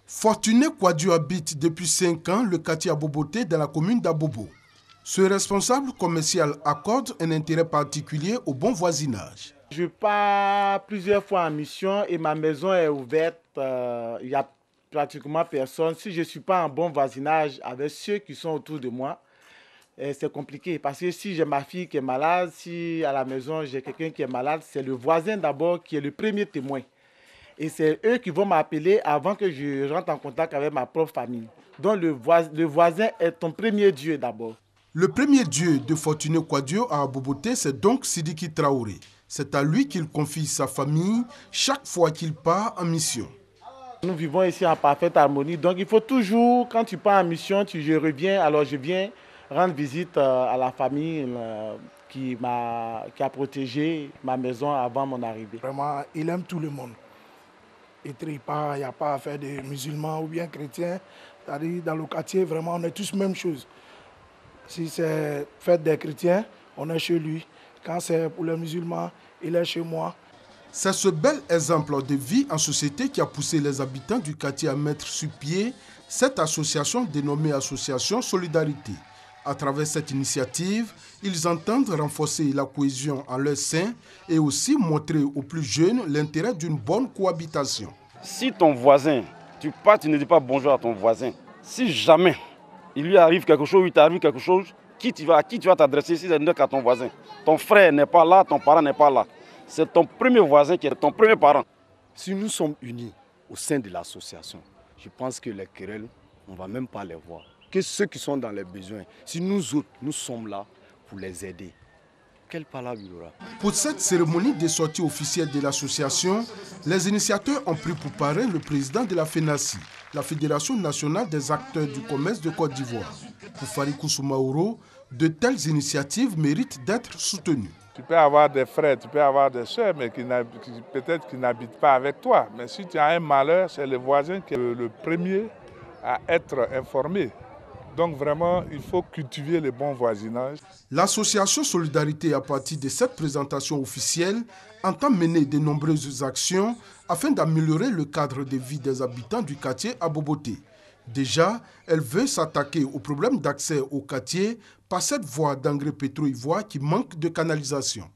Fortuné Kouadio habite depuis 5 ans le quartier Aboboté dans la commune d'Abobo. Ce responsable commercial accorde un intérêt particulier au bon voisinage. Je pars plusieurs fois en mission et ma maison est ouverte. Il n'y a pratiquement personne. Si je ne suis pas en bon voisinage avec ceux qui sont autour de moi, c'est compliqué. Parce que si j'ai ma fille qui est malade, si à la maison j'ai quelqu'un qui est malade, c'est le voisin d'abord qui est le premier témoin. Et c'est eux qui vont m'appeler avant que je rentre en contact avec ma propre famille. Donc le voisin est ton premier Dieu d'abord. Le premier Dieu de Fortuné Kouadio à Aboboté, c'est donc Sidiki Traoré. C'est à lui qu'il confie sa famille chaque fois qu'il part en mission. Nous vivons ici en parfaite harmonie. Donc il faut toujours, quand tu pars en mission, je reviens, alors je viens rendre visite à la famille qui a protégé ma maison avant mon arrivée. Vraiment, il aime tout le monde. Il n'y a pas affaire de musulmans ou bien chrétiens. C'est-à-dire, dans le quartier, vraiment, on est tous la même chose. Si c'est fête des chrétiens, on est chez lui. Quand c'est pour les musulmans, il est chez moi. C'est ce bel exemple de vie en société qui a poussé les habitants du quartier à mettre sur pied cette association dénommée Association Solidarité. À travers cette initiative, ils entendent renforcer la cohésion en leur sein et aussi montrer aux plus jeunes l'intérêt d'une bonne cohabitation. Si ton voisin, tu pars, tu ne dis pas bonjour à ton voisin. Si jamais il lui arrive quelque chose, il t'arrive quelque chose, à qui tu vas t'adresser si c'est qu'à ton voisin? Ton frère n'est pas là, ton parent n'est pas là. C'est ton premier voisin qui est ton premier parent. Si nous sommes unis au sein de l'association, je pense que les querelles, on ne va même pas les voir. Que ceux qui sont dans les besoins, si nous autres, nous sommes là pour les aider, quelle parole il y aura? Pour cette cérémonie de sortie officielle de l'association, les initiateurs ont pris pour parrain le président de la FENACI, la Fédération nationale des acteurs du commerce de Côte d'Ivoire. Pour Farikou Soumaoro, de telles initiatives méritent d'être soutenues. Tu peux avoir des frères, tu peux avoir des soeurs, mais peut-être qui n'habitent pas avec toi. Mais si tu as un malheur, c'est le voisin qui est le premier à être informé. Donc vraiment, il faut cultiver le bon voisinage. L'association Solidarité, à partir de cette présentation officielle, entend mener de nombreuses actions afin d'améliorer le cadre de vie des habitants du quartier Aboboté. Déjà, elle veut s'attaquer au problème d'accès au quartier par cette voie d'engrais pétro-ivoire qui manque de canalisation.